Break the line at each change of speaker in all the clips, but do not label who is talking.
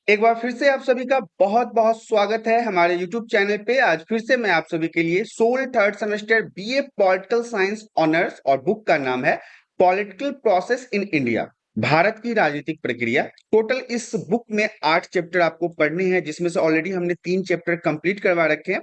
एक बार फिर से आप सभी का बहुत बहुत स्वागत है हमारे YouTube चैनल पे। आज फिर से मैं आप सभी के लिए SOL third semester BA political science honours और बुक का नाम है political process in India, Bharat की राजनीतिक प्रक्रिया। टोटल इस बुक में 8 चैप्टर आपको पढ़ने हैं, जिसमें से ऑलरेडी हमने 3 चैप्टर कंप्लीट करवा रखे हैं।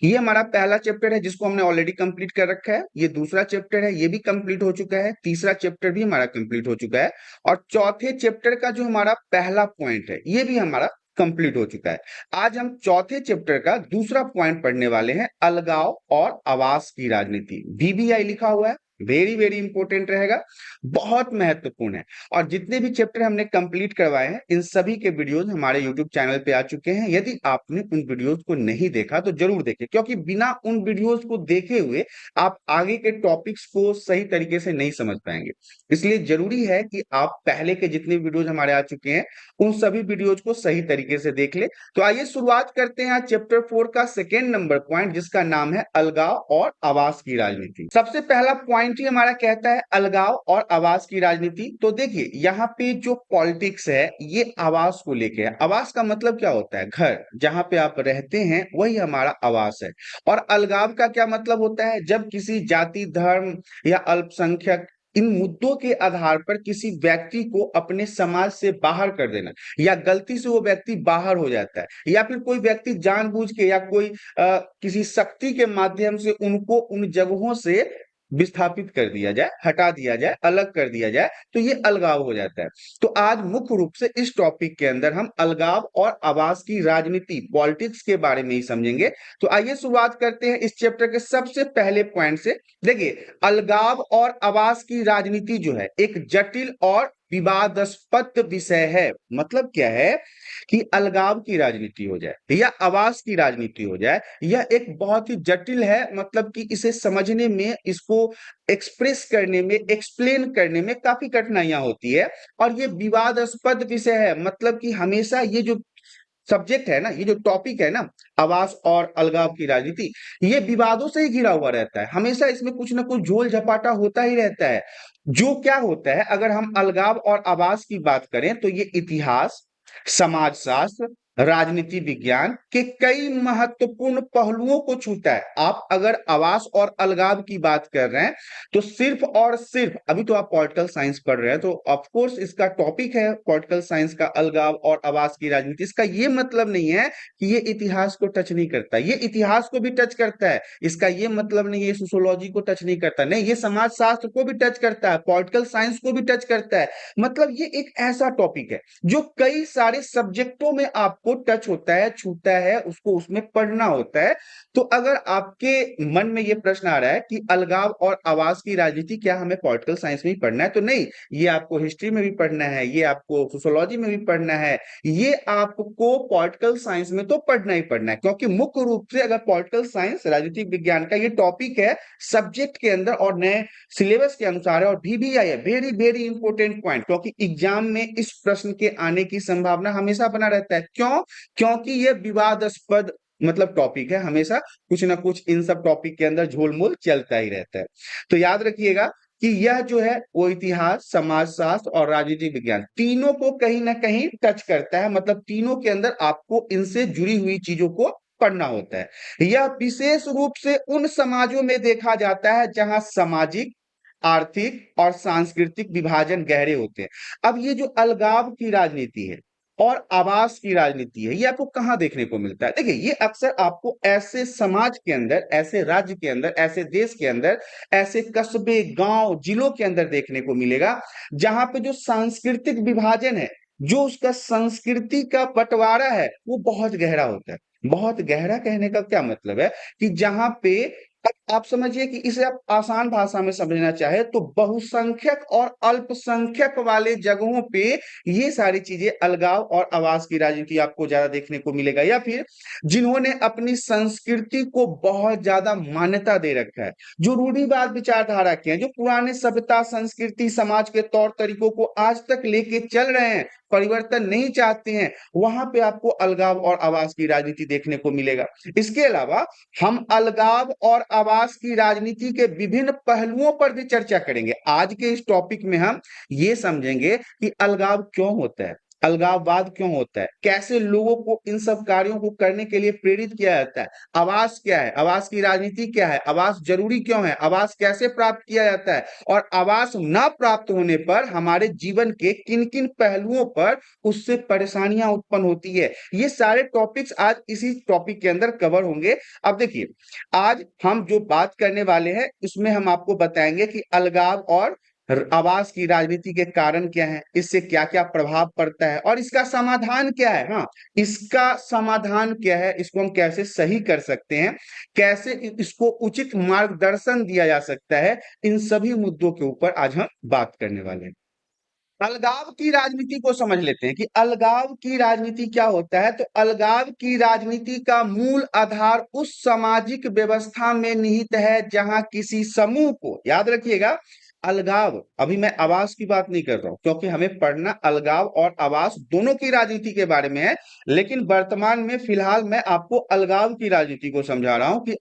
ये हमारा पहला चैप्टर है जिसको हमने ऑलरेडी कंप्लीट कर रखा है। ये दूसरा चैप्टर है, ये भी कंप्लीट हो चुका है। तीसरा चैप्टर भी हमारा कंप्लीट हो चुका है और चौथे चैप्टर का जो हमारा पहला पॉइंट है ये भी हमारा कंप्लीट हो चुका है। आज हम चौथे चैप्टर का दूसरा पॉइंट पढ़ने वाले हैं, अलगाव और आवास की राजनीति। वीबीआई लिखा हुआ है, वेरी वेरी इंपॉर्टेंट रहेगा, बहुत महत्वपूर्ण है। और जितने भी चैप्टर हमने कंप्लीट करवाए हैं इन सभी के वीडियोस हमारे यूट्यूब चैनल पे आ चुके हैं। यदि आपने उन वीडियोस को नहीं देखा तो जरूर देखें, क्योंकि बिना उन वीडियोस को देखे हुए आप आगे के टॉपिक्स को सही तरीके से नहीं समझ पाएंगे। इसलिए जरूरी है कि आप पहले के जितने वीडियोज हमारे आ चुके हैं उन सभी वीडियोज को सही तरीके से देख ले। तो आइए शुरुआत करते हैं चैप्टर 4 का सेकेंड नंबर पॉइंट, जिसका नाम है अलगाव और आवास की राजनीति। सबसे पहला पॉइंट ही हमारा कहता है अलगाव और आवास की राजनीति। तो देखिए यहाँ पे जो पॉलिटिक्स है ये आवास को लेके है। आवास का मतलब क्या होता है? घर, जहां पे आप रहते हैं वही हमारा आवास है। और अलगाव का क्या मतलब होता है? जब किसी जाति, धर्म या अल्पसंख्यक इन मुद्दों के आधार पर किसी व्यक्ति को अपने समाज से बाहर कर देना, या गलती से वो व्यक्ति बाहर हो जाता है, या फिर कोई व्यक्ति जानबूझ के या कोई किसी शक्ति के माध्यम से उनको उन जगहों से विस्थापित कर दिया जाए, हटा दिया जाए, अलग कर दिया जाए, तो ये अलगाव हो जाता है। तो आज मुख्य रूप से इस टॉपिक के अंदर हम अलगाव और आवास की राजनीति, पॉलिटिक्स के बारे में ही समझेंगे। तो आइए शुरुआत करते हैं इस चैप्टर के सबसे पहले पॉइंट से। देखिए, अलगाव और आवास की राजनीति जो है एक जटिल और विवादास्पद विषय है। मतलब क्या है कि अलगाव की राजनीति हो जाए या आवास की राजनीति हो जाए, यह एक बहुत ही जटिल है। मतलब कि इसे समझने में, इसको एक्सप्रेस करने में, एक्सप्लेन करने में काफी कठिनाइयां होती है। और ये विवादास्पद विषय है, मतलब कि हमेशा ये जो सब्जेक्ट है ना, ये जो टॉपिक है ना, आवास और अलगाव की राजनीति, ये विवादों से ही घिरा हुआ रहता है। हमेशा इसमें कुछ ना कुछ झोल झपाटा होता ही रहता है। जो क्या होता है, अगर हम अलगाव और आवास की बात करें तो ये इतिहास, समाजशास्त्र, राजनीति विज्ञान के कई महत्वपूर्ण पहलुओं को छूता है। आप अगर आवास और अलगाव की बात कर रहे हैं तो सिर्फ और सिर्फ, अभी तो आप पॉलिटिकल साइंस पढ़ रहे हैं तो ऑफ कोर्स इसका टॉपिक है पॉलिटिकल साइंस का अलगाव और आवास की राजनीति। इसका ये मतलब नहीं है कि ये इतिहास को टच नहीं करता, ये इतिहास को भी टच करता है। इसका ये मतलब नहीं है सोशियोलॉजी को टच नहीं करता, नहीं, ये समाजशास्त्र को भी टच करता है, पॉलिटिकल साइंस को भी टच करता है। मतलब ये एक ऐसा टॉपिक है जो कई सारे सब्जेक्टों में आपको टच होता है, छूता है, उसको उसमें पढ़ना होता है। तो अगर आपके मन में ये प्रश्न आ रहा है कि अलगाव और आवास की राजनीति क्या हमें पॉलिटिकल साइंस में ही पढ़ना है, तो नहीं, ये आपको हिस्ट्री में भी पढ़ना है, ये आपको सोशियोलॉजी में भी पढ़ना है, ये आपको पॉलिटिकल साइंस में तो पढ़ना ही पढ़ना है। क्योंकि मुख्य रूप से अगर पॉलिटिकल साइंस, राजनीतिक विज्ञान का ये टॉपिक है सब्जेक्ट के अंदर और नए सिलेबस के अनुसार है, और वीबीआई है, वेरी वेरी इंपॉर्टेंट पॉइंट, क्योंकि एग्जाम में इस प्रश्न के आने की संभावना हमेशा बना रहता है। क्यों? क्योंकि ये विवादास्पद मतलब टॉपिक है, हमेशा कुछ ना कुछ इन सब टॉपिक के अंदर झोलमोल चलता ही रहता है। तो याद रखिएगा कि यह जो है वो इतिहास, समाजशास्त्र और राजनीतिक विज्ञान तीनों को कहीं ना कहीं टच करता है। मतलब तीनों के अंदर आपको इनसे जुड़ी हुई चीजों को पढ़ना होता है। यह विशेष रूप से उन समाजों में देखा जाता है जहां सामाजिक, आर्थिक और सांस्कृतिक विभाजन गहरे होते हैं। अब ये जो अलगाव की राजनीति है और आवास की राजनीति है, ये आपको कहां देखने को मिलता है? देखिए, ये अक्सर आपको ऐसे समाज के अंदर, ऐसे राज्य के अंदर, ऐसे देश के अंदर, ऐसे कस्बे, गांव, जिलों के अंदर देखने को मिलेगा जहां पे जो सांस्कृतिक विभाजन है, जो उसका संस्कृति का बंटवारा है, वो बहुत गहरा होता है। बहुत गहरा कहने का क्या मतलब है कि जहां पे, अब आप समझिए कि इसे आप आसान भाषा में समझना चाहे तो बहुसंख्यक और अल्पसंख्यक वाले जगहों पे ये सारी चीजें, अलगाव और आवास की राजनीति आपको ज्यादा देखने को मिलेगा। या फिर जिन्होंने अपनी संस्कृति को बहुत ज्यादा मान्यता दे रखा है, जो रूढ़िवाद विचारधारा के हैं, जो पुराने सभ्यता, संस्कृति, समाज के तौर तरीकों को आज तक लेके चल रहे हैं, परिवर्तन नहीं चाहते हैं, वहां पे आपको अलगाव और आवास की राजनीति देखने को मिलेगा। इसके अलावा हम अलगाव और आवास की राजनीति के विभिन्न पहलुओं पर भी चर्चा करेंगे। आज के इस टॉपिक में हम ये समझेंगे कि अलगाव क्यों होता है, अलगाववाद क्यों होता है, कैसे लोगों को इन सब कार्यों को करने के लिए प्रेरित किया जाता है, आवास क्या है, आवास की राजनीति क्या है, आवास जरूरी क्यों है, आवास कैसे प्राप्त किया जाता है, और आवास ना प्राप्त होने पर हमारे जीवन के किन किन पहलुओं पर उससे परेशानियां उत्पन्न होती है। ये सारे टॉपिक्स आज इसी टॉपिक के अंदर कवर होंगे। अब देखिए, आज हम जो बात करने वाले हैं इसमें हम आपको बताएंगे कि अलगाव और आवास की राजनीति के कारण क्या है, इससे क्या क्या प्रभाव पड़ता है और इसका समाधान क्या है। हाँ, इसका समाधान क्या है, इसको हम कैसे सही कर सकते हैं, कैसे इसको उचित मार्गदर्शन दिया जा सकता है, इन सभी मुद्दों के ऊपर आज हम बात करने वाले हैं। अलगाव की राजनीति को समझ लेते हैं कि अलगाव की राजनीति क्या होता है। तो अलगाव की राजनीति का मूल आधार उस सामाजिक व्यवस्था में निहित है जहां किसी समूह को, याद रखिएगा, अलगाव, अभी मैं आवास की बात नहीं कर रहा हूं क्योंकि हमें पढ़ना अलगाव और आवास दोनों की राजनीति के बारे में है, लेकिन वर्तमान में फिलहाल मैं आपको अलगाव की राजनीति को समझा रहा हूं कि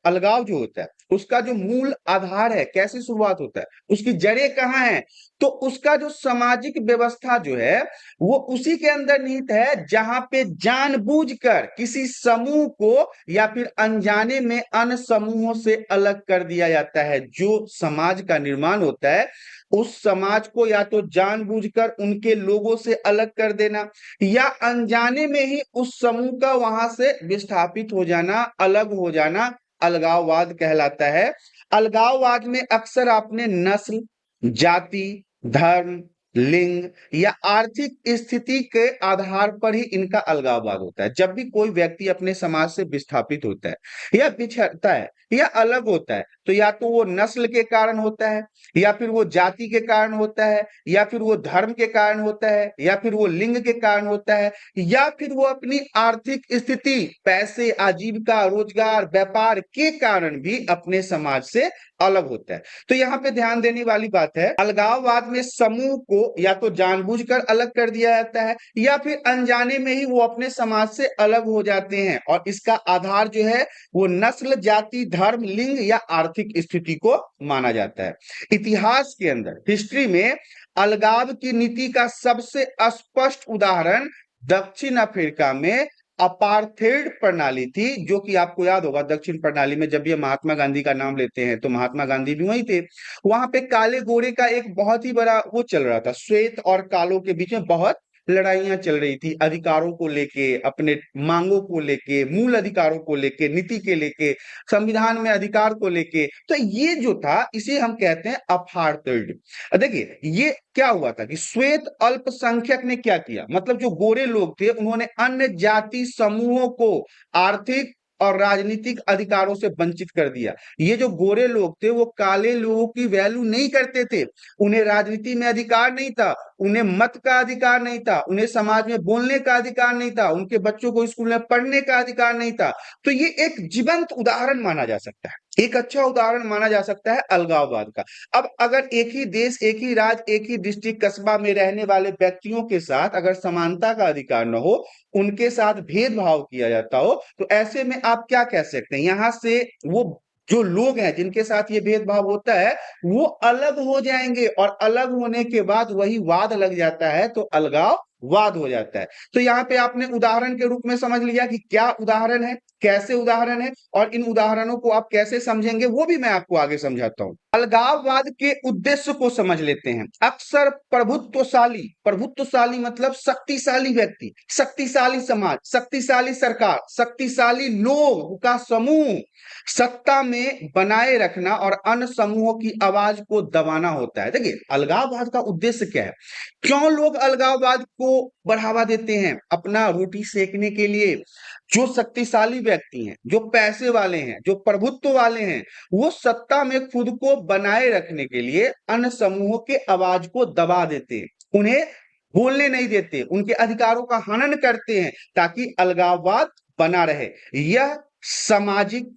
अलगाव जो होता है उसका जो मूल आधार है, कैसे शुरुआत होता है, उसकी जड़ें कहाँ हैं। तो उसका जो सामाजिक व्यवस्था जो है वो उसी के अंदर निहित है जहां पे जानबूझकर किसी समूह को या फिर अनजाने में अन्य समूहों से अलग कर दिया जाता है। जो समाज का निर्माण होता है उस समाज को या तो जानबूझकर उनके लोगों से अलग कर देना या अनजाने में ही उस समूह का वहां से विस्थापित हो जाना, अलग हो जाना, अलगाववाद कहलाता है। अलगाववाद में अक्सर आपने नस्ल, जाति, धर्म, लिंग या आर्थिक स्थिति के आधार पर ही इनका अलगाववाद होता है। जब भी कोई व्यक्ति अपने समाज से विस्थापित होता है या बिछड़ता है या अलग होता है तो या तो वो नस्ल के कारण होता है, या फिर वो जाति के कारण होता है, या फिर वो धर्म के कारण होता है, या फिर वो लिंग के कारण होता है, या फिर वो अपनी आर्थिक स्थिति, पैसे, आजीविका, रोजगार, व्यापार के कारण भी अपने समाज से अलग होता है। तो यहाँ पे ध्यान देने वाली बात है, अलगाववाद में समूह को या तो जानबूझकर अलग कर दिया जाता है या फिर अनजाने में ही वो अपने समाज से अलग हो जाते हैं, और इसका आधार जो है वो नस्ल, जाति, धर्म, लिंग या आर्थिक स्थिति को माना जाता है। इतिहास के अंदर, हिस्ट्री में अलगाव की नीति का सबसे स्पष्ट उदाहरण दक्षिण अफ्रीका में अपार्थेड प्रणाली थी, जो कि आपको याद होगा दक्षिण प्रणाली में जब ये महात्मा गांधी का नाम लेते हैं तो महात्मा गांधी भी वही थे। वहां पे काले गोरे का एक बहुत ही बड़ा वो चल रहा था, श्वेत और कालों के बीच में बहुत लड़ाइयां चल रही थी, अधिकारों को लेके, अपने मांगों को लेके, मूल अधिकारों को लेके, नीति के लेके, संविधान में अधिकार को लेके। तो ये जो था इसे हम कहते हैं अपार्थेड। देखिए ये क्या हुआ था कि श्वेत अल्पसंख्यक ने क्या किया, मतलब जो गोरे लोग थे उन्होंने अन्य जाति समूहों को आर्थिक और राजनीतिक अधिकारों से वंचित कर दिया। ये जो गोरे लोग थे वो काले लोगों की वैल्यू नहीं करते थे, उन्हें राजनीति में अधिकार नहीं था, उन्हें मत का अधिकार नहीं था, उन्हें समाज में बोलने का अधिकार नहीं था, उनके बच्चों को स्कूल में पढ़ने का अधिकार नहीं था। तो ये एक जीवंत उदाहरण माना जा सकता है, एक अच्छा उदाहरण माना जा सकता है अलगाववाद का। अब अगर एक ही देश, एक ही राज्य, एक ही डिस्ट्रिक्ट, कस्बा में रहने वाले व्यक्तियों के साथ अगर समानता का अधिकार न हो, उनके साथ भेदभाव किया जाता हो, तो ऐसे में आप क्या कह सकते हैं, यहां से वो जो लोग हैं जिनके साथ ये भेदभाव होता है वो अलग हो जाएंगे, और अलग होने के बाद वही वाद लग जाता है तो अलगाव वाद हो जाता है। तो यहाँ पे आपने उदाहरण के रूप में समझ लिया कि क्या उदाहरण है, कैसे उदाहरण है, और इन उदाहरणों को आप कैसे समझेंगे वो भी मैं आपको आगे समझाता हूं। अलगाववाद के उद्देश्य को समझ लेते हैं। अक्सर प्रभुत्वशाली, प्रभुत्वशाली मतलब शक्तिशाली व्यक्ति, शक्तिशाली समाज, शक्तिशाली सरकार, शक्तिशाली लोग का समूह सत्ता में बनाए रखना और अन्य समूहों की आवाज को दबाना होता है। देखिए अलगाववाद का उद्देश्य क्या है, क्यों लोग अलगाववाद को बढ़ावा देते हैं, अपना रोटी सेकने के लिए। जो शक्तिशाली व्यक्ति हैं, जो पैसे वाले हैं, जो प्रभुत्व वाले हैं, वो सत्ता में खुद को बनाए रखने के लिए अन्य समूहों के आवाज को दबा देते हैं, उन्हें बोलने नहीं देते, उनके अधिकारों का हनन करते हैं ताकि अलगाववाद बना रहे। यह सामाजिक,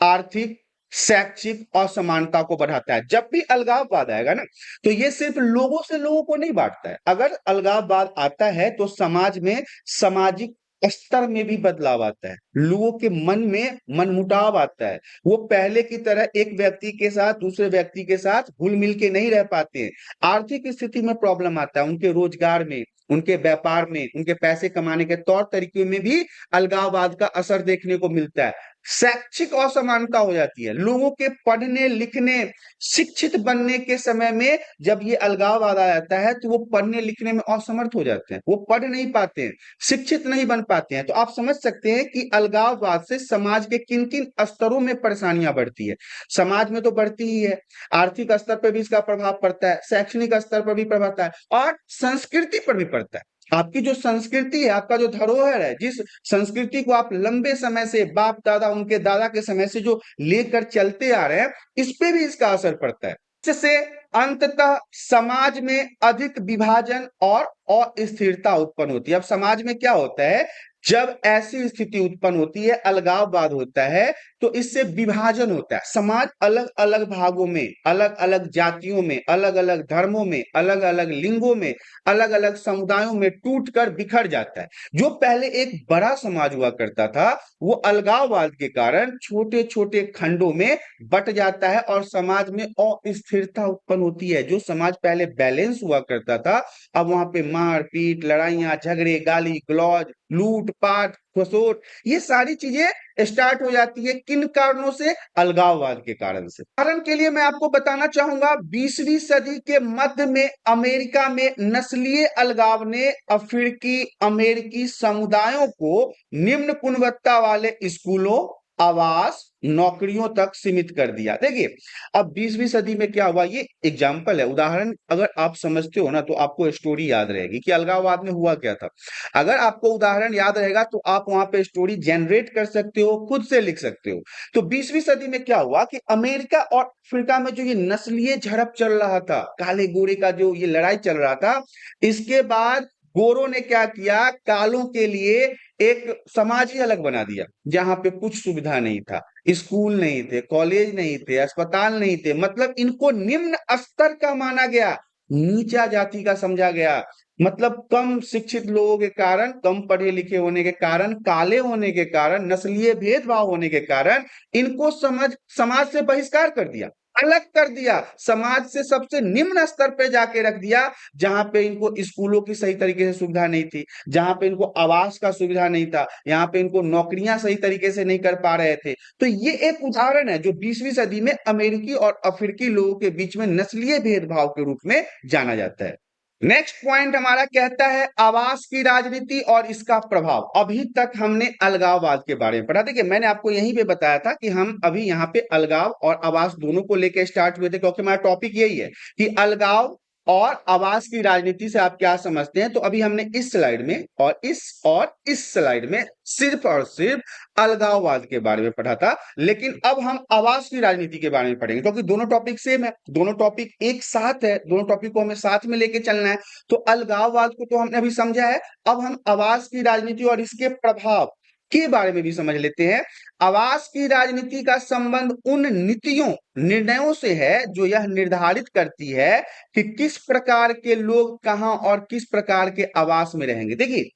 आर्थिक, शैक्षिक असमानता को बढ़ाता है। जब भी अलगाववाद आएगा ना तो ये सिर्फ लोगों से लोगों को नहीं बांटता है। अगर अलगाववाद आता है तो समाज में सामाजिक स्तर में भी बदलाव आता है, लोगों के मन में मनमुटाव आता है। वो पहले की तरह एक व्यक्ति के साथ दूसरे व्यक्ति के साथ घुल मिल के नहीं रह पाते हैं। आर्थिक स्थिति में प्रॉब्लम आता है, उनके रोजगार में, उनके व्यापार में, उनके पैसे कमाने के तौर तरीके में भी अलगाववाद का असर देखने को मिलता है। शैक्षिक असमानता हो जाती है, लोगों के पढ़ने लिखने, शिक्षित बनने के समय में जब ये अलगाववाद आ जाता है तो वो पढ़ने लिखने में असमर्थ हो जाते हैं, वो पढ़ नहीं पाते हैं, शिक्षित नहीं बन पाते हैं। तो आप समझ सकते हैं कि अलगाववाद से समाज के किन किन स्तरों में परेशानियां बढ़ती है। समाज में तो बढ़ती ही है, आर्थिक स्तर पर भी इसका प्रभाव पड़ता है, शैक्षणिक स्तर पर भी प्रभाव पड़ता है और संस्कृति पर भी पड़ता है। आपकी जो संस्कृति है, आपका जो धरोहर है, जिस संस्कृति को आप लंबे समय से बाप दादा उनके दादा के समय से जो लेकर चलते आ रहे हैं, इस पे भी इसका असर पड़ता है। इससे अंततः समाज में अधिक विभाजन और अस्थिरता उत्पन्न होती है। अब समाज में क्या होता है, जब ऐसी स्थिति उत्पन्न होती है, अलगाववाद होता है, तो इससे विभाजन होता है। समाज अलग अलग भागों में, अलग अलग जातियों में, अलग अलग धर्मों में, अलग अलग लिंगों में, अलग अलग समुदायों में टूट कर बिखर जाता है। जो पहले एक बड़ा समाज हुआ करता था, वो अलगाववाद के कारण छोटे छोटे खंडों में बट जाता है और समाज में अस्थिरता उत्पन्न होती है। जो समाज पहले बैलेंस हुआ करता था, अब वहां पे मारपीट, लड़ाइयां, झगड़े, गाली गलौज, लूट पाट, खसोट, ये सारी चीजें स्टार्ट हो जाती है। किन कारणों से? अलगाववाद के कारण से। उदाहरण के लिए मैं आपको बताना चाहूंगा, 20वीं सदी के मध्य में अमेरिका में नस्लीय अलगाव ने अफ्रीकी अमेरिकी समुदायों को निम्न गुणवत्ता वाले स्कूलों, आवास, नौकरियों तक सीमित कर दिया। देखिए, अब 20वीं सदी में क्या हुआ, ये एग्जाम्पल है, उदाहरण अगर आप समझते हो ना तो आपको स्टोरी याद रहेगी कि अलगाववाद में हुआ क्या था। अगर आपको उदाहरण याद रहेगा तो आप वहां पे स्टोरी जनरेट कर सकते हो, खुद से लिख सकते हो। तो 20वीं सदी में क्या हुआ कि अमेरिका और अफ्रीका में जो ये नस्लीय झड़प चल रहा था, काले गोरे का जो ये लड़ाई चल रहा था, इसके बाद गोरों ने क्या किया, कालों के लिए एक समाज ही अलग बना दिया, जहां पे कुछ सुविधा नहीं था, स्कूल नहीं थे, कॉलेज नहीं थे, अस्पताल नहीं थे, मतलब इनको निम्न स्तर का माना गया, नीचा जाति का समझा गया। मतलब कम शिक्षित लोगों के कारण, कम पढ़े लिखे होने के कारण, काले होने के कारण, नस्लीय भेदभाव होने के कारण इनको समाज से बहिष्कार कर दिया, अलग कर दिया, समाज से सबसे निम्न स्तर पे जाके रख दिया, जहां पे इनको स्कूलों की सही तरीके से सुविधा नहीं थी, जहां पे इनको आवास का सुविधा नहीं था, यहाँ पे इनको नौकरियां सही तरीके से नहीं कर पा रहे थे। तो ये एक उदाहरण है जो 20वीं सदी में अमेरिकी और अफ्रीकी लोगों के बीच में नस्लीय भेदभाव के रूप में जाना जाता है। नेक्स्ट पॉइंट हमारा कहता है आवास की राजनीति और इसका प्रभाव। अभी तक हमने अलगाववाद के बारे में पढ़ा। देखिए, मैंने आपको यहीं पे बताया था कि हम अभी यहाँ पे अलगाव और आवास दोनों को लेकर स्टार्ट हुए थे, क्योंकि हमारा टॉपिक यही है कि अलगाव और आवास की राजनीति से आप क्या समझते हैं। तो अभी हमने इस स्लाइड में और इस स्लाइड में सिर्फ और सिर्फ अलगाववाद के बारे में पढ़ा था, लेकिन अब हम आवास की राजनीति के बारे में पढ़ेंगे, क्योंकि दोनों टॉपिक सेम है, दोनों टॉपिक एक साथ है, दोनों टॉपिक को हमें साथ में लेके चलना है। तो अलगाववाद को तो हमने अभी समझा है, अब हम आवास की राजनीति और इसके प्रभाव के बारे में भी समझ लेते हैं। आवास की राजनीति का संबंध उन नीतियों, निर्णयों से है जो यह निर्धारित करती है कि किस प्रकार के लोग कहां और किस प्रकार के आवास में रहेंगे। देखिए,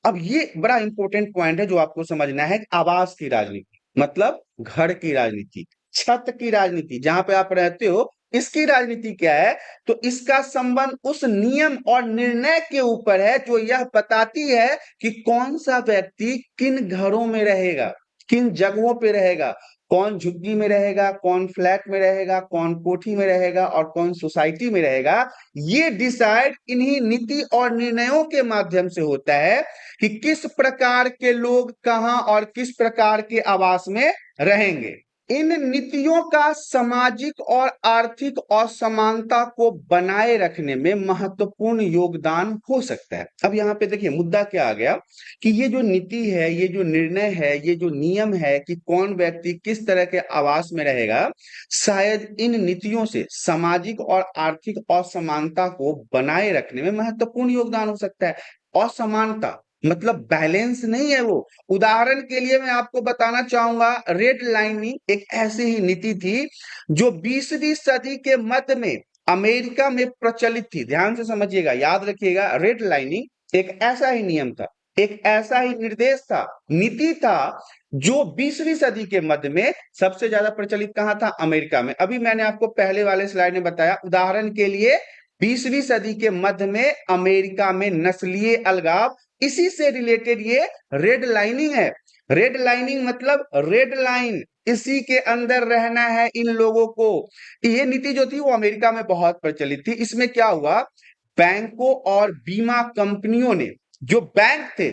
अब ये बड़ा इंपॉर्टेंट पॉइंट है जो आपको समझना है। आवास की राजनीति मतलब घर की राजनीति, छत की राजनीति, जहां पे आप रहते हो, इसकी राजनीति क्या है? तो इसका संबंध उस नियम और निर्णय के ऊपर है जो यह बताती है कि कौन सा व्यक्ति किन घरों में रहेगा, किन जगहों पे रहेगा, कौन झुग्गी में रहेगा, कौन फ्लैट में रहेगा, कौन कोठी में रहेगा और कौन सोसाइटी में रहेगा। ये डिसाइड इन्हीं नीति और निर्णयों के माध्यम से होता है कि किस प्रकार के लोग कहां और किस प्रकार के आवास में रहेंगे। इन नीतियों का सामाजिक और आर्थिक असमानता को बनाए रखने में महत्वपूर्ण योगदान हो सकता है। अब यहाँ पे देखिए मुद्दा क्या आ गया कि ये जो नीति है, ये जो निर्णय है, ये जो नियम है कि कौन व्यक्ति किस तरह के आवास में रहेगा, शायद इन नीतियों से सामाजिक और आर्थिक असमानता को बनाए रखने में महत्वपूर्ण योगदान हो सकता है। असमानता मतलब बैलेंस नहीं है वो। उदाहरण के लिए मैं आपको बताना चाहूंगा, रेड लाइनिंग एक ऐसी ही नीति थी जो 20वीं सदी के मध्य में अमेरिका में प्रचलित थी। ध्यान से समझिएगा, याद रखिएगा, रेड लाइनिंग एक ऐसा ही नियम था एक ऐसा ही निर्देश था, नीति था, जो 20वीं सदी के मध्य में सबसे ज्यादा प्रचलित कहाँ था? अमेरिका में। अभी मैंने आपको पहले वाले स्लाइड में बताया, उदाहरण के लिए 20वीं सदी के मध्य में अमेरिका में नस्लीय अलगाव, इसी से रिलेटेड ये रेड लाइनिंग है। रेड लाइनिंग मतलब रेड लाइन, इसी के अंदर रहना है इन लोगों को। ये नीति जो थी वो अमेरिका में बहुत प्रचलित थी। इसमें क्या हुआ, बैंकों और बीमा कंपनियों ने, जो बैंक थे,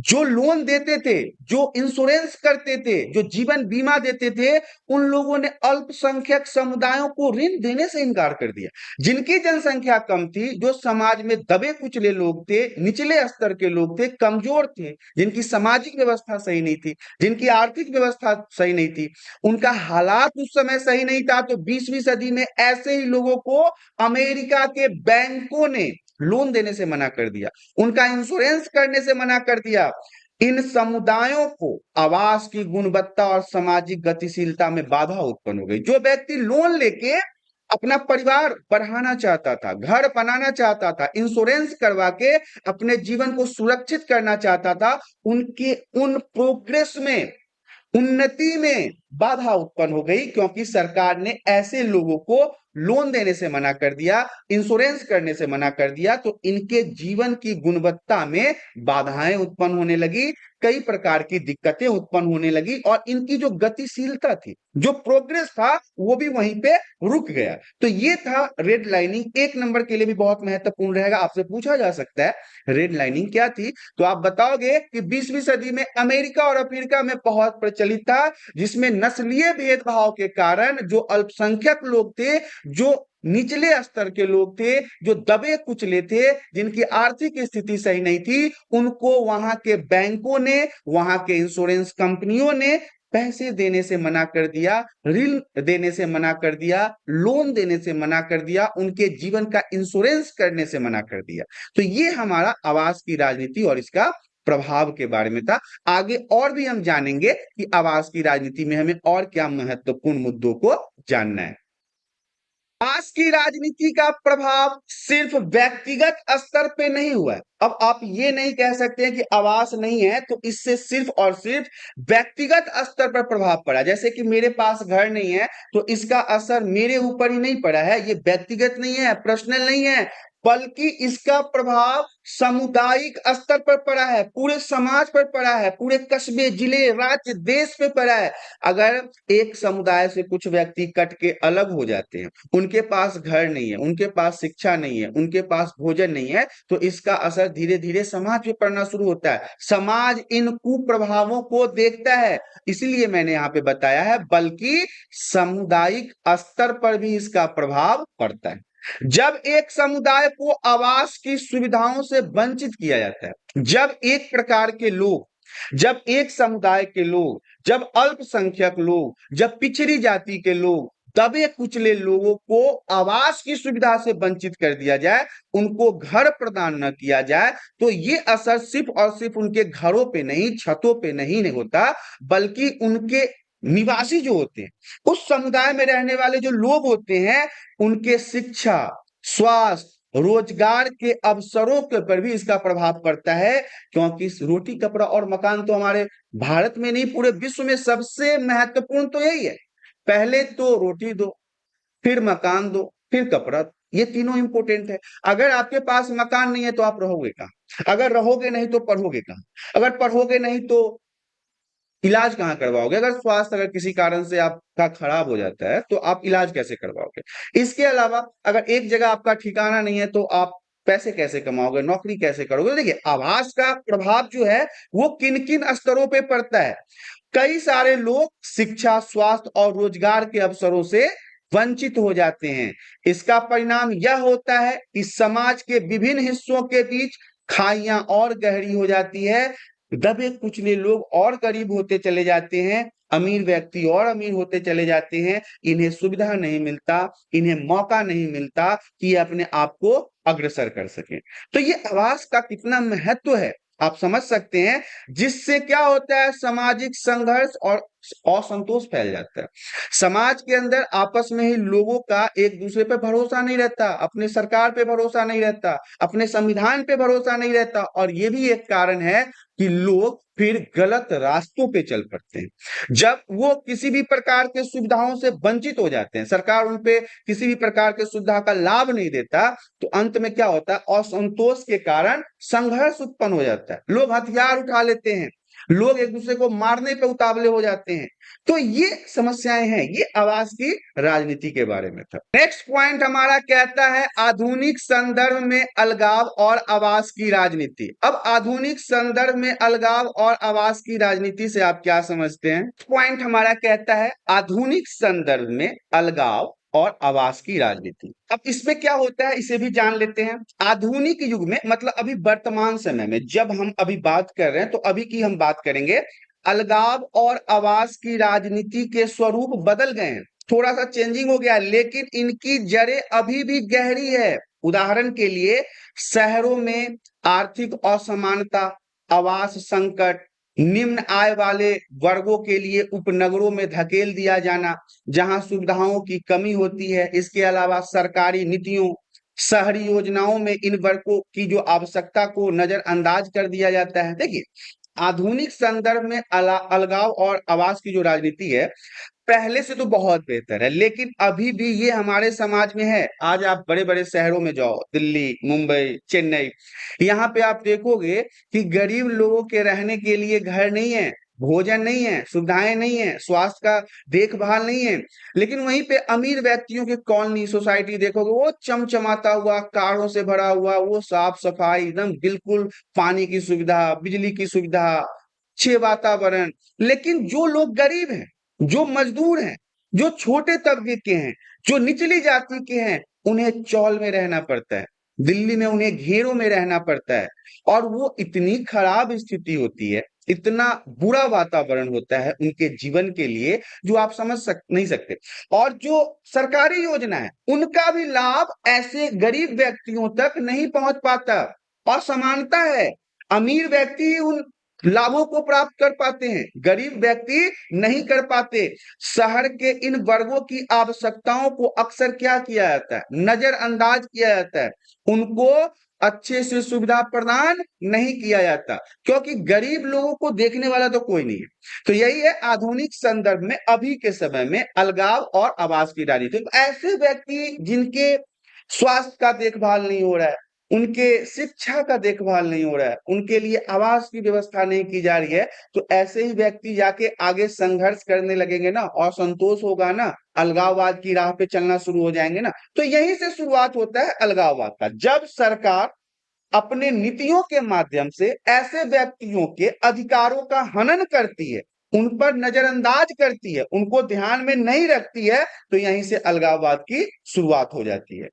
जो लोन देते थे, जो इंश्योरेंस करते थे, जो जीवन बीमा देते थे, उन लोगों ने अल्पसंख्यक समुदायों को ऋण देने से इनकार कर दिया। जिनकी जनसंख्या कम थी, जो समाज में दबे कुचले लोग थे, निचले स्तर के लोग थे, कमजोर थे, जिनकी सामाजिक व्यवस्था सही नहीं थी, जिनकी आर्थिक व्यवस्था सही नहीं थी, उनका हालात उस समय सही नहीं था, तो 20वीं सदी में ऐसे ही लोगों को अमेरिका के बैंकों ने लोन देने से मना कर दिया, उनका इंश्योरेंस करने से मना कर दिया। इन समुदायों को आवास की गुणवत्ता और सामाजिक गतिशीलता में बाधा उत्पन्न हो गई। जो व्यक्ति लोन लेके अपना परिवार बढ़ाना चाहता था, घर बनाना चाहता था, इंश्योरेंस करवा के अपने जीवन को सुरक्षित करना चाहता था, उनके उन प्रोग्रेस में, उन्नति में बाधा उत्पन्न हो गई, क्योंकि सरकार ने ऐसे लोगों को लोन देने से मना कर दिया, इंश्योरेंस करने से मना कर दिया, तो इनके जीवन की गुणवत्ता में बाधाएं उत्पन्न होने लगी, कई प्रकार की दिक्कतें उत्पन्न होने लगी, और इनकी जो गतिशीलता थी, जो प्रोग्रेस था, वो भी वहीं पे रुक गया। तो ये था रेड लाइनिंग। एक नंबर के लिए भी बहुत महत्वपूर्ण रहेगा, आपसे पूछा जा सकता है रेड लाइनिंग क्या थी, तो आप बताओगे कि 20वीं सदी में अमेरिका और अफ्रीका में बहुत प्रचलित था, जिसमें नस्लीय भेदभाव के कारण जो अल्पसंख्यक लोग थे, जो निचले स्तर के लोग थे, जो दबे कुचले थे, जिनकी आर्थिक स्थिति सही नहीं थी, उनको वहां के बैंकों ने, वहां के इंश्योरेंस कंपनियों ने पैसे देने से मना कर दिया, ऋण देने से मना कर दिया, लोन देने से मना कर दिया, उनके जीवन का इंश्योरेंस करने से मना कर दिया। तो ये हमारा आवास की राजनीति और इसका प्रभाव के बारे में था। आगे और भी हम जानेंगे कि आवास की राजनीति में हमें और क्या महत्वपूर्ण मुद्दों को जानना है। आवास की राजनीति का प्रभाव सिर्फ व्यक्तिगत स्तर पे नहीं हुआ है। अब आप ये नहीं कह सकते हैं कि आवास नहीं है तो इससे सिर्फ और सिर्फ व्यक्तिगत स्तर पर प्रभाव पड़ा। जैसे कि मेरे पास घर नहीं है तो इसका असर मेरे ऊपर ही नहीं पड़ा है, ये व्यक्तिगत नहीं है, पर्सनल नहीं है, बल्कि इसका प्रभाव सामुदायिक स्तर पर पड़ा है, पूरे समाज पर पड़ा है, पूरे कस्बे, जिले, राज्य, देश पे पड़ा है। अगर एक समुदाय से कुछ व्यक्ति कट के अलग हो जाते हैं, उनके पास घर नहीं है, उनके पास शिक्षा नहीं है, उनके पास भोजन नहीं है, तो इसका असर धीरे धीरे समाज पे पड़ना शुरू होता है। समाज इन कुप्रभावों को देखता है, इसलिए मैंने यहाँ पे बताया है, बल्कि सामुदायिक स्तर पर भी इसका प्रभाव पड़ता है। जब एक समुदाय को आवास की सुविधाओं से वंचित किया जाता है, जब एक प्रकार के लोग, जब एक समुदाय के लोग, जब अल्पसंख्यक लोग, जब पिछड़ी जाति के लोग, दबे कुचले लोगों को आवास की सुविधा से वंचित कर दिया जाए, उनको घर प्रदान न किया जाए, तो ये असर सिर्फ और सिर्फ उनके घरों पे नहीं, छतों पे नहीं होता, बल्कि उनके निवासी जो होते हैं, उस समुदाय में रहने वाले जो लोग होते हैं, उनके शिक्षा, स्वास्थ्य, रोजगार के अवसरों के पर भी इसका प्रभाव पड़ता है। क्योंकि रोटी, कपड़ा और मकान तो हमारे भारत में नहीं, पूरे विश्व में सबसे महत्वपूर्ण तो यही है। पहले तो रोटी दो, फिर मकान दो, फिर कपड़ा, ये तीनों इंपॉर्टेंट है। अगर आपके पास मकान नहीं है तो आप रहोगे कहाँ? अगर रहोगे नहीं तो पढ़ोगे कहाँ? अगर पढ़ोगे नहीं तो इलाज कहाँ करवाओगे? अगर स्वास्थ्य अगर किसी कारण से आपका खराब हो जाता है तो आप इलाज कैसे करवाओगे? इसके अलावा अगर एक जगह आपका ठिकाना नहीं है तो आप पैसे कैसे कमाओगे, नौकरी कैसे करोगे? देखिए, आवास का प्रभाव जो है वो किन किन स्तरों पे पड़ता है। कई सारे लोग शिक्षा, स्वास्थ्य और रोजगार के अवसरों से वंचित हो जाते हैं। इसका परिणाम यह होता है कि समाज के विभिन्न हिस्सों के बीच खाइयां और गहरी हो जाती है, दबे कुचले लोग और गरीब होते चले जाते हैं, अमीर व्यक्ति और अमीर होते चले जाते हैं, इन्हें सुविधा नहीं मिलता, इन्हें मौका नहीं मिलता कि ये अपने आप को अग्रसर कर सके। तो ये आवास का कितना महत्व है आप समझ सकते हैं, जिससे क्या होता है, सामाजिक संघर्ष और असंतोष फैल जाता है। समाज के अंदर आपस में ही लोगों का एक दूसरे पे भरोसा नहीं रहता, अपने सरकार पे भरोसा नहीं रहता, अपने संविधान पे भरोसा नहीं रहता, और ये भी एक कारण है कि लोग फिर गलत रास्तों पे चल पड़ते हैं। जब वो किसी भी प्रकार के सुविधाओं से वंचित हो जाते हैं, सरकार उन पे किसी भी प्रकार के सुविधा का लाभ नहीं देता, तो अंत में क्या होता है, असंतोष के कारण संघर्ष उत्पन्न हो जाता है, लोग हथियार उठा लेते हैं, लोग एक दूसरे को मारने पे उतावले हो जाते हैं। तो ये समस्याएं हैं, ये आवास की राजनीति के बारे में था। नेक्स्ट पॉइंट हमारा कहता है आधुनिक संदर्भ में अलगाव और आवास की राजनीति। अब आधुनिक संदर्भ में अलगाव और आवास की राजनीति से आप क्या समझते हैं? पॉइंट हमारा कहता है आधुनिक संदर्भ में अलगाव और आवास की राजनीति। अब इसमें क्या होता है इसे भी जान लेते हैं। आधुनिक युग में मतलब अभी वर्तमान समय में जब हम अभी बात कर रहे हैं, तो अभी की हम बात करेंगे, अलगाव और आवास की राजनीति के स्वरूप बदल गए हैं, थोड़ा सा चेंजिंग हो गया, लेकिन इनकी जड़ें अभी भी गहरी है। उदाहरण के लिए शहरों में आर्थिक असमानता, आवास संकट, निम्न आय वाले वर्गों के लिए उपनगरों में धकेल दिया जाना जहां सुविधाओं की कमी होती है। इसके अलावा सरकारी नीतियों, शहरी योजनाओं में इन वर्गों की जो आवश्यकता को नजरअंदाज कर दिया जाता है। देखिए, आधुनिक संदर्भ में अलगाव और आवास की जो राजनीति है पहले से तो बहुत बेहतर है, लेकिन अभी भी ये हमारे समाज में है। आज आप बड़े बड़े शहरों में जाओ, दिल्ली, मुंबई, चेन्नई, यहाँ पे आप देखोगे कि गरीब लोगों के रहने के लिए घर नहीं है, भोजन नहीं है, सुविधाएं नहीं है, स्वास्थ्य का देखभाल नहीं है। लेकिन वहीं पे अमीर व्यक्तियों की कॉलोनी, सोसाइटी देखोगे, वो चमचमाता हुआ, कारों से भरा हुआ, वो साफ सफाई एकदम बिल्कुल, पानी की सुविधा, बिजली की सुविधा, अच्छे वातावरण। लेकिन जो लोग गरीब हैं, जो मजदूर हैं, जो छोटे तबके के हैं, जो निचली जाति के हैं, उन्हें चौल में रहना पड़ता है, दिल्ली में उन्हें घेरों में रहना पड़ता है, और वो इतनी खराब स्थिति होती है, इतना बुरा वातावरण होता है उनके जीवन के लिए, जो आप समझ नहीं सकते। और जो सरकारी योजना है उनका भी लाभ ऐसे गरीब व्यक्तियों तक नहीं पहुंच पाता, असमानता है। अमीर व्यक्ति ही उन लाभों को प्राप्त कर पाते हैं, गरीब व्यक्ति नहीं कर पाते। शहर के इन वर्गों की आवश्यकताओं को अक्सर क्या किया जाता है, नजरअंदाज किया जाता है, उनको अच्छे से सुविधा प्रदान नहीं किया जाता, क्योंकि गरीब लोगों को देखने वाला तो कोई नहीं है। तो यही है आधुनिक संदर्भ में अभी के समय में अलगाव और आवास की राजनीति। तो ऐसे व्यक्ति जिनके स्वास्थ्य का देखभाल नहीं हो रहा है, उनके शिक्षा का देखभाल नहीं हो रहा है, उनके लिए आवास की व्यवस्था नहीं की जा रही है, तो ऐसे ही व्यक्ति जाके आगे संघर्ष करने लगेंगे ना, असंतोष होगा ना, अलगाववाद की राह पे चलना शुरू हो जाएंगे ना। तो यहीं से शुरुआत होता है अलगाववाद का, जब सरकार अपने नीतियों के माध्यम से ऐसे व्यक्तियों के अधिकारों का हनन करती है, उन पर नजरअंदाज करती है, उनको ध्यान में नहीं रखती है, तो यहीं से अलगाववाद की शुरुआत हो जाती है।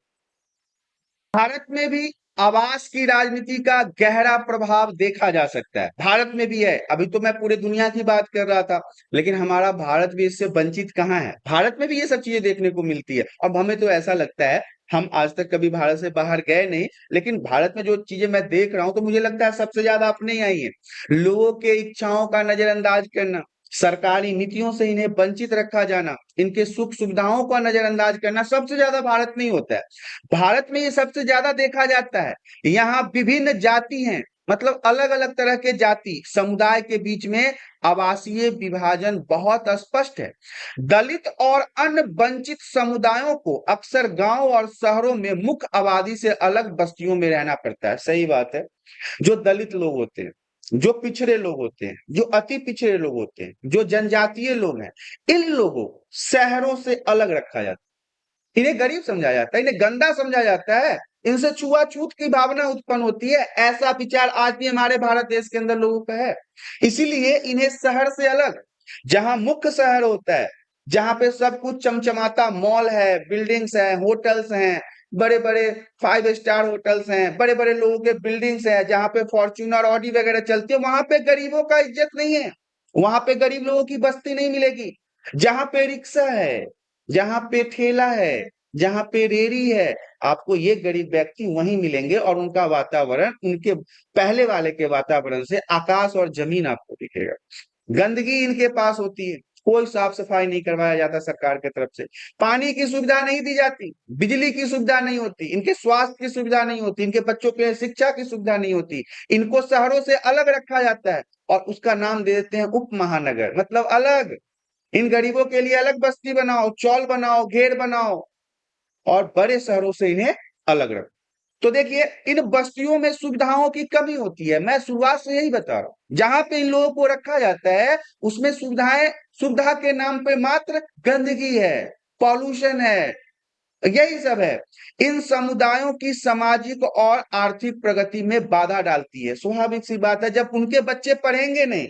भारत में भी आवास की राजनीति का गहरा प्रभाव देखा जा सकता है, भारत में भी है। अभी तो मैं पूरे दुनिया की बात कर रहा था, लेकिन हमारा भारत भी इससे वंचित कहाँ है, भारत में भी ये सब चीजें देखने को मिलती है। अब हमें तो ऐसा लगता है, हम आज तक कभी भारत से बाहर गए नहीं, लेकिन भारत में जो चीजें मैं देख रहा हूं, तो मुझे लगता है सबसे ज्यादा अपने यहाँ ही है। लोगों के इच्छाओं का नजरअंदाज करना, सरकारी नीतियों से इन्हें वंचित रखा जाना, इनके सुख सुविधाओं का नजरअंदाज करना, सबसे ज्यादा भारत में ही होता है। भारत में ये सबसे ज्यादा देखा जाता है। यहाँ विभिन्न जाति हैं, मतलब अलग अलग तरह के जाति समुदाय के बीच में आवासीय विभाजन बहुत स्पष्ट है। दलित और अन्य वंचित समुदायों को अक्सर गांव और शहरों में मुख्य आबादी से अलग बस्तियों में रहना पड़ता है। सही बात है। जो दलित लोग होते हैं, जो पिछड़े लोग होते हैं, जो अति पिछड़े लोग होते हैं, जो जनजातीय लोग हैं, इन लोगों को शहरों से अलग रखा जाता है, इन्हें गरीब समझा जाता है, इन्हें गंदा समझा जाता है, इनसे छुआछूत की भावना उत्पन्न होती है। ऐसा विचार आज भी हमारे भारत देश के अंदर लोगों का है। इसीलिए इन्हें शहर से अलग, जहां मुख्य शहर होता है, जहां पे सब कुछ चमचमाता, मॉल है, बिल्डिंग्स है, होटल्स हैं, बड़े बड़े 5 स्टार होटल्स हैं, बड़े बड़े लोगों के बिल्डिंग्स हैं, जहां पे फॉर्च्यूनर, ऑडी वगैरह चलती है, वहां पे गरीबों का इज्जत नहीं है, वहां पे गरीब लोगों की बस्ती नहीं मिलेगी। जहां पे रिक्शा है, जहां पे ठेला है, जहां पे रेरी है, आपको ये गरीब व्यक्ति वहीं मिलेंगे, और उनका वातावरण उनके पहले वाले के वातावरण से आकाश और जमीन आपको दिखेगा। गंदगी इनके पास होती है, कोई साफ सफाई नहीं करवाया जाता सरकार की तरफ से, पानी की सुविधा नहीं दी जाती, बिजली की सुविधा नहीं होती, इनके स्वास्थ्य की सुविधा नहीं होती, इनके बच्चों के लिए शिक्षा की सुविधा नहीं होती, इनको शहरों से अलग रखा जाता है और उसका नाम दे देते हैं उप महानगर, मतलब अलग। इन गरीबों के लिए अलग बस्ती बनाओ, चौल बनाओ, घेर बनाओ और बड़े शहरों से इन्हें अलग रखो। तो देखिए, इन बस्तियों में सुविधाओं की कमी होती है, मैं शुरुआत से यही बता रहा हूं। जहां पे इन लोगों को रखा जाता है उसमें सुविधा के नाम पे मात्र गंदगी है, पॉल्यूशन है, यही सब है। इन समुदायों की सामाजिक और आर्थिक प्रगति में बाधा डालती है। स्वाभाविक सी बात है, जब उनके बच्चे पढ़ेंगे नहीं,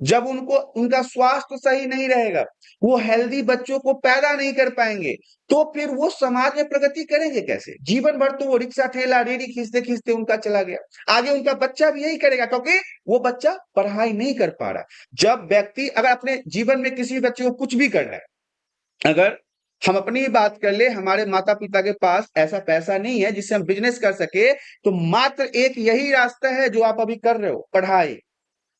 जब उनको उनका स्वास्थ्य सही नहीं रहेगा, वो हेल्दी बच्चों को पैदा नहीं कर पाएंगे, तो फिर वो समाज में प्रगति करेंगे कैसे? जीवन भर तो वो रिक्शा ठेला रेडी खींचते खींचते उनका चला गया, आगे उनका बच्चा भी यही करेगा, क्योंकि वो बच्चा पढ़ाई नहीं कर पा रहा। जब व्यक्ति अगर अपने जीवन में किसी बच्चे को कुछ भी करना है, अगर हम अपनी ही बात कर ले, हमारे माता पिता के पास ऐसा पैसा नहीं है जिससे हम बिजनेस कर सके, तो मात्र एक यही रास्ता है जो आप अभी कर रहे हो, पढ़ाई,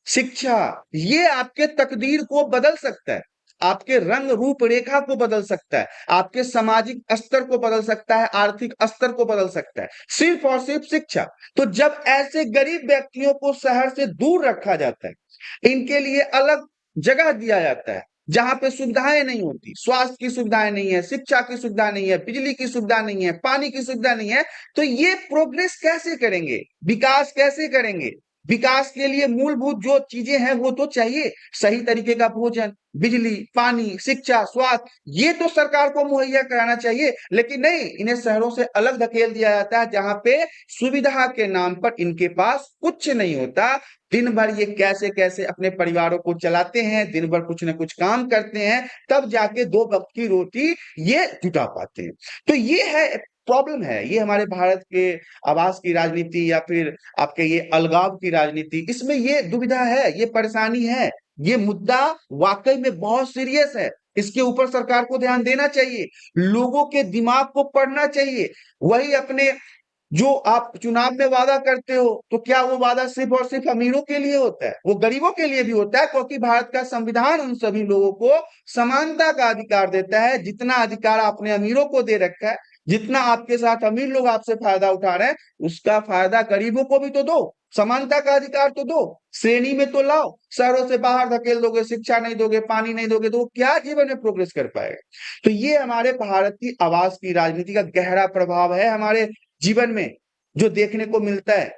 शिक्षा। ये आपके तकदीर को बदल सकता है, आपके रंग रूप रेखा को बदल सकता है, आपके सामाजिक स्तर को बदल सकता है, आर्थिक स्तर को बदल सकता है, सिर्फ और सिर्फ शिक्षा। तो जब ऐसे गरीब व्यक्तियों को शहर से दूर रखा जाता है, इनके लिए अलग जगह दिया जाता है जहां पे सुविधाएं नहीं होती, स्वास्थ्य की सुविधाएं नहीं है, शिक्षा की सुविधा नहीं है, बिजली की सुविधा नहीं है, पानी की सुविधा नहीं है, तो ये प्रोग्रेस कैसे करेंगे, विकास कैसे करेंगे? विकास के लिए मूलभूत जो चीजें हैं वो तो चाहिए, सही तरीके का भोजन, बिजली, पानी, शिक्षा, स्वास्थ्य, ये तो सरकार को मुहैया कराना चाहिए। लेकिन नहीं, इन्हें शहरों से अलग धकेल दिया जाता है जहां पे सुविधा के नाम पर इनके पास कुछ नहीं होता। दिन भर ये कैसे कैसे अपने परिवारों को चलाते हैं, दिन भर कुछ ना कुछ काम करते हैं, तब जाके दो वक्त की रोटी ये जुटा पाते हैं। तो ये है, प्रॉब्लम है ये हमारे भारत के आवास की राजनीति या फिर आपके ये अलगाव की राजनीति, इसमें ये दुविधा है, ये परेशानी है। ये मुद्दा वाकई में बहुत सीरियस है, इसके ऊपर सरकार को ध्यान देना चाहिए, लोगों के दिमाग को पढ़ना चाहिए। वही अपने जो आप चुनाव में वादा करते हो, तो क्या वो वादा सिर्फ और सिर्फ अमीरों के लिए होता है? वो गरीबों के लिए भी होता है, क्योंकि भारत का संविधान उन सभी लोगों को समानता का अधिकार देता है। जितना अधिकार आपने अमीरों को दे रखा है, जितना आपके साथ अमीर लोग आपसे फायदा उठा रहे हैं, उसका फायदा गरीबों को भी तो दो, समानता का अधिकार तो दो, श्रेणी में तो लाओ। शहरों से बाहर धकेल दोगे, शिक्षा नहीं दोगे, पानी नहीं दोगे, तो वो क्या जीवन में प्रोग्रेस कर पाएगा? तो ये हमारे भारत की आवास की राजनीति का गहरा प्रभाव है हमारे जीवन में जो देखने को मिलता है।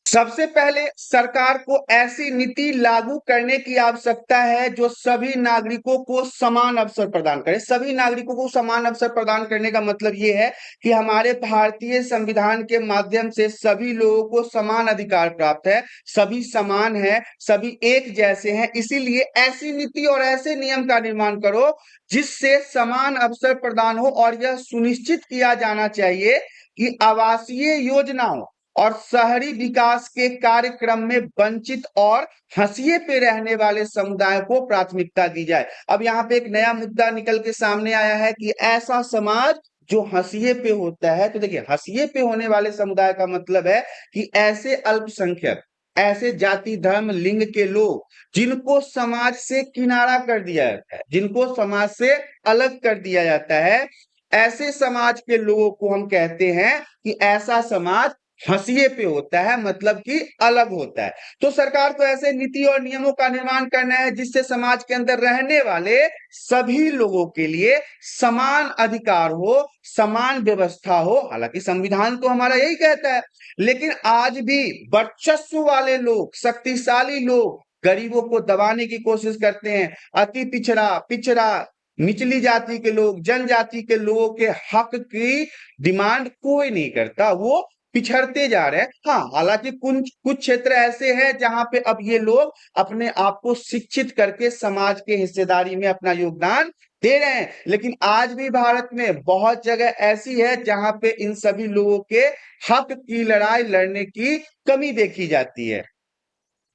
सबसे पहले सरकार को ऐसी नीति लागू करने की आवश्यकता है जो सभी नागरिकों को समान अवसर प्रदान करे। सभी नागरिकों को समान अवसर प्रदान करने का मतलब यह है कि हमारे भारतीय संविधान के माध्यम से सभी लोगों को समान अधिकार प्राप्त है, सभी समान है, सभी एक जैसे हैं। इसीलिए ऐसी नीति और ऐसे नियम का निर्माण करो जिससे समान अवसर प्रदान हो, और यह सुनिश्चित किया जाना चाहिए कि आवासीय योजनाओं और शहरी विकास के कार्यक्रम में वंचित और हाशिए पे रहने वाले समुदाय को प्राथमिकता दी जाए। अब यहाँ पे एक नया मुद्दा निकल के सामने आया है कि ऐसा समाज जो हाशिए पे होता है। तो देखिए, हाशिए पे होने वाले समुदाय का मतलब है कि ऐसे अल्पसंख्यक, ऐसे जाति धर्म लिंग के लोग जिनको समाज से किनारा कर दिया जाता है, जिनको समाज से अलग कर दिया जाता है, ऐसे समाज के लोगों को हम कहते हैं कि ऐसा समाज हाशिए पे होता है, मतलब कि अलग होता है। तो सरकार को ऐसे नीति और नियमों का निर्माण करना है जिससे समाज के अंदर रहने वाले सभी लोगों के लिए समान अधिकार हो, समान व्यवस्था हो। हालांकि संविधान तो हमारा यही कहता है, लेकिन आज भी वर्चस्व वाले लोग, शक्तिशाली लोग गरीबों को दबाने की कोशिश करते हैं। अति पिछड़ा निचली जाति के लोग, जनजाति के लोगों के हक की डिमांड कोई नहीं करता, वो पिछड़ते जा रहे हैं। हाँ, हालांकि कुछ कुछ क्षेत्र ऐसे हैं जहां पे अब ये लोग अपने आप को शिक्षित करके समाज के हिस्सेदारी में अपना योगदान दे रहे हैं, लेकिन आज भी भारत में बहुत जगह ऐसी है जहां पे इन सभी लोगों के हक की लड़ाई लड़ने की कमी देखी जाती है।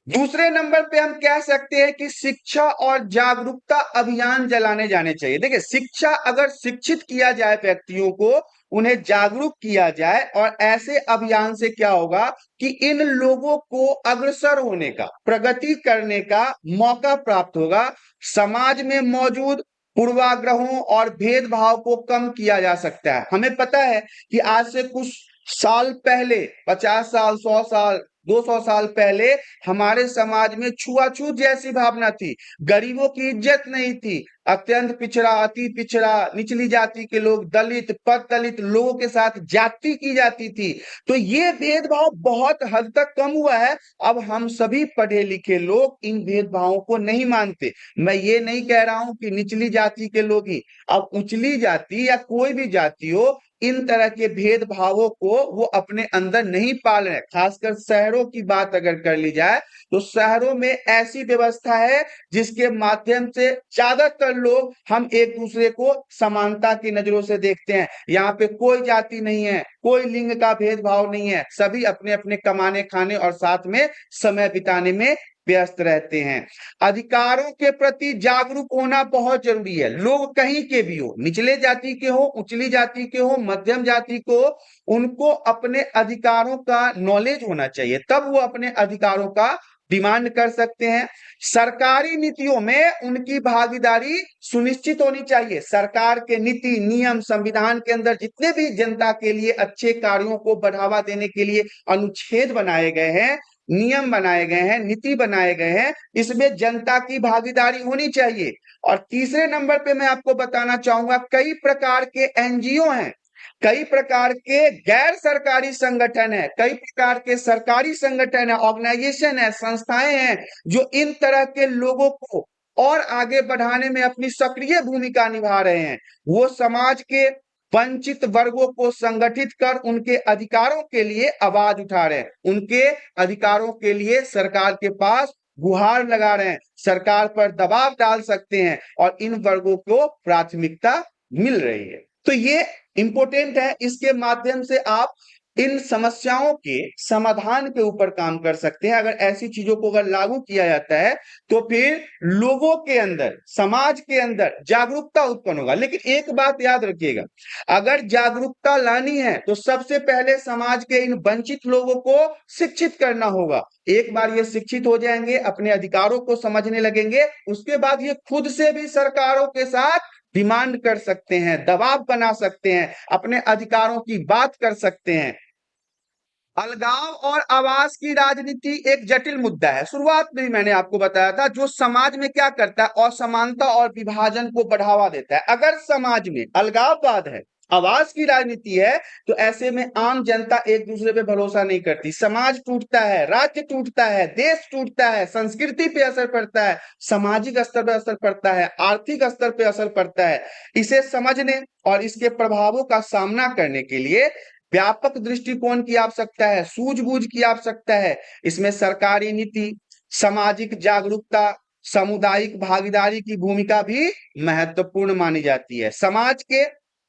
दूसरे नंबर पे हम कह सकते हैं कि शिक्षा और जागरूकता अभियान चलाने जाने चाहिए। देखिए, शिक्षा अगर शिक्षित किया जाए व्यक्तियों को, उन्हें जागरूक किया जाए, और ऐसे अभियान से क्या होगा कि इन लोगों को अग्रसर होने का, प्रगति करने का मौका प्राप्त होगा। समाज में मौजूद पूर्वाग्रहों और भेदभाव को कम किया जा सकता है। हमें पता है कि आज से कुछ साल पहले, 50 साल, 100 साल, 200 साल पहले हमारे समाज में छुआछूत जैसी भावना थी, गरीबों की इज्जत नहीं थी, अत्यंत पिछड़ा, अति पिछड़ा, निचली जाति के लोग, दलित, पद दलित लोगों के साथ जाति की जाती थी। तो ये भेदभाव बहुत हद तक कम हुआ है। अब हम सभी पढ़े लिखे लोग इन भेदभावों को नहीं मानते। मैं ये नहीं कह रहा हूं कि निचली जाति के लोग ही, अब उचली जाति या कोई भी जाति हो, इन तरह के भेदभावों को वो अपने अंदर नहीं पाल रहे। खासकर शहरों की बात अगर कर ली जाए तो शहरों में ऐसी व्यवस्था है जिसके माध्यम से ज्यादातर लोग हम एक दूसरे को समानता की नजरों से देखते हैं। यहाँ पे कोई जाति नहीं है, कोई लिंग का भेदभाव नहीं है, सभी अपने अपने कमाने खाने और साथ में समय बिताने में व्यस्त रहते हैं। अधिकारों के प्रति जागरूक होना बहुत जरूरी है। लोग कहीं के भी हो, निचले जाति के हो, उचली जाति के हो, मध्यम जाति को, उनको अपने अधिकारों का नॉलेज होना चाहिए, तब वो अपने अधिकारों का डिमांड कर सकते हैं। सरकारी नीतियों में उनकी भागीदारी सुनिश्चित होनी चाहिए। सरकार के नीति, नियम, संविधान के अंदर जितने भी जनता के लिए अच्छे कार्यों को बढ़ावा देने के लिए अनुच्छेद बनाए गए हैं, नियम बनाए गए हैं, नीति बनाए गए हैं, इसमें जनता की भागीदारी होनी चाहिए। और तीसरे नंबर पे मैं आपको बताना चाहूंगा, कई प्रकार के एनजीओ हैं, कई प्रकार के गैर सरकारी संगठन है, कई प्रकार के सरकारी संगठन है, ऑर्गेनाइजेशन है, संस्थाएं हैं, जो इन तरह के लोगों को और आगे बढ़ाने में अपनी सक्रिय भूमिका निभा रहे हैं। वो समाज के वंचित वर्गों को संगठित कर उनके अधिकारों के लिए आवाज उठा रहे हैं, उनके अधिकारों के लिए सरकार के पास गुहार लगा रहे हैं, सरकार पर दबाव डाल सकते हैं, और इन वर्गों को प्राथमिकता मिल रही है। तो ये इंपॉर्टेंट है। इसके माध्यम से आप इन समस्याओं के समाधान के ऊपर काम कर सकते हैं। अगर ऐसी चीजों को अगर लागू किया जाता है तो फिर लोगों के अंदर, समाज के अंदर जागरूकता उत्पन्न होगा। लेकिन एक बात याद रखिएगा, अगर जागरूकता लानी है तो सबसे पहले समाज के इन वंचित लोगों को शिक्षित करना होगा। एक बार ये शिक्षित हो जाएंगे, अपने अधिकारों को समझने लगेंगे, उसके बाद ये खुद से भी सरकारों के साथ डिमांड कर सकते हैं, दबाव बना सकते हैं, अपने अधिकारों की बात कर सकते हैं। अलगाव और आवास की राजनीति एक जटिल मुद्दा है। शुरुआत में ही मैंने आपको बताया था, जो समाज में क्या करता है, असमानता और विभाजन को बढ़ावा देता है। अगर समाज में अलगाववाद है, आवास की राजनीति है, तो ऐसे में आम जनता एक दूसरे पे भरोसा नहीं करती, समाज टूटता है, राज्य टूटता है, देश टूटता है, संस्कृति पे असर पड़ता है, सामाजिक स्तर पर असर पड़ता है, आर्थिक स्तर पे असर पड़ता है। इसे समझने और इसके प्रभावों का सामना करने के लिए व्यापक दृष्टिकोण की आवश्यकता है, सूझबूझ की आवश्यकता है। इसमें सरकारी नीति, सामाजिक जागरूकता, सामुदायिक भागीदारी की भूमिका भी महत्वपूर्ण मानी जाती है। समाज के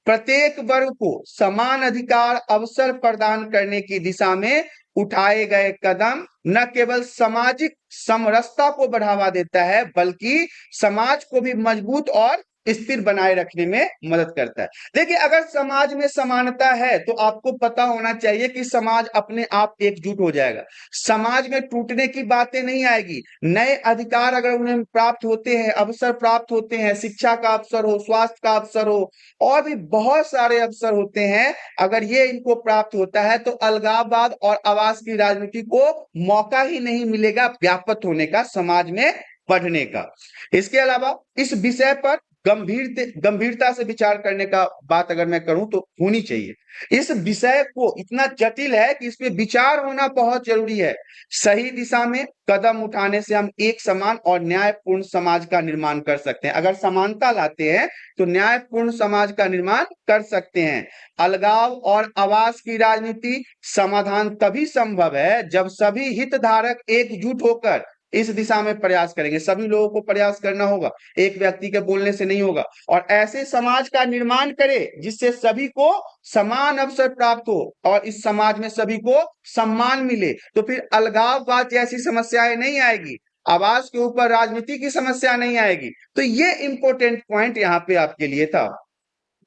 प्रत्येक वर्ग को समान अधिकार, अवसर प्रदान करने की दिशा में उठाए गए कदम न केवल सामाजिक समरसता को बढ़ावा देता है, बल्कि समाज को भी मजबूत और स्थिर बनाए रखने में मदद करता है। देखिए, अगर समाज में समानता है तो आपको पता होना चाहिए कि समाज अपने आप एकजुट हो जाएगा, समाज में टूटने की बातें नहीं आएगी। नए अधिकार अगर उन्हें प्राप्त होते हैं, अवसर प्राप्त होते हैं, शिक्षा का अवसर हो, स्वास्थ्य का अवसर हो, और भी बहुत सारे अवसर होते हैं, अगर ये इनको प्राप्त होता है तो अलगाववाद और आवास की राजनीति को मौका ही नहीं मिलेगा व्यापक होने का, समाज में बढ़ने का। इसके अलावा इस विषय पर गंभीरता से विचार करने का बात अगर मैं करूं तो होनी चाहिए। इस विषय को इतना जटिल है कि इसमें विचार होना बहुत जरूरी है। सही दिशा में कदम उठाने से हम एक समान और न्यायपूर्ण समाज का निर्माण कर सकते हैं। अगर समानता लाते हैं तो न्यायपूर्ण समाज का निर्माण कर सकते हैं। अलगाव और आवास की राजनीति समाधान तभी संभव है जब सभी हितधारक एकजुट होकर इस दिशा में प्रयास करेंगे। सभी लोगों को प्रयास करना होगा, एक व्यक्ति के बोलने से नहीं होगा। और ऐसे समाज का निर्माण करें जिससे सभी को समान अवसर प्राप्त हो और इस समाज में सभी को सम्मान मिले। तो फिर अलगाववाद जैसी समस्याएं नहीं आएगी, आवास के ऊपर राजनीति की समस्या नहीं आएगी। तो ये इंपॉर्टेंट पॉइंट यहाँ पे आपके लिए था।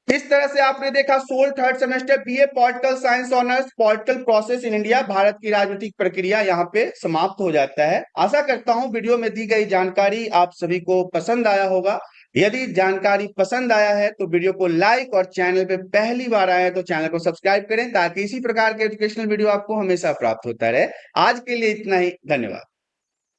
इस तरह से आपने देखा SOL third semester BA political science honours political process in India, Bharat की राजनीतिक प्रक्रिया यहाँ पे समाप्त हो जाता है। आशा करता हूं वीडियो में दी गई जानकारी आप सभी को पसंद आया होगा। यदि जानकारी पसंद आया है तो वीडियो को लाइक और चैनल पे पहली बार आए हैं तो चैनल को सब्सक्राइब करें ताकि इसी प्रकार के एजुकेशनल वीडियो आपको हमेशा प्राप्त होता रहे। आज के लिए इतना ही, धन्यवाद।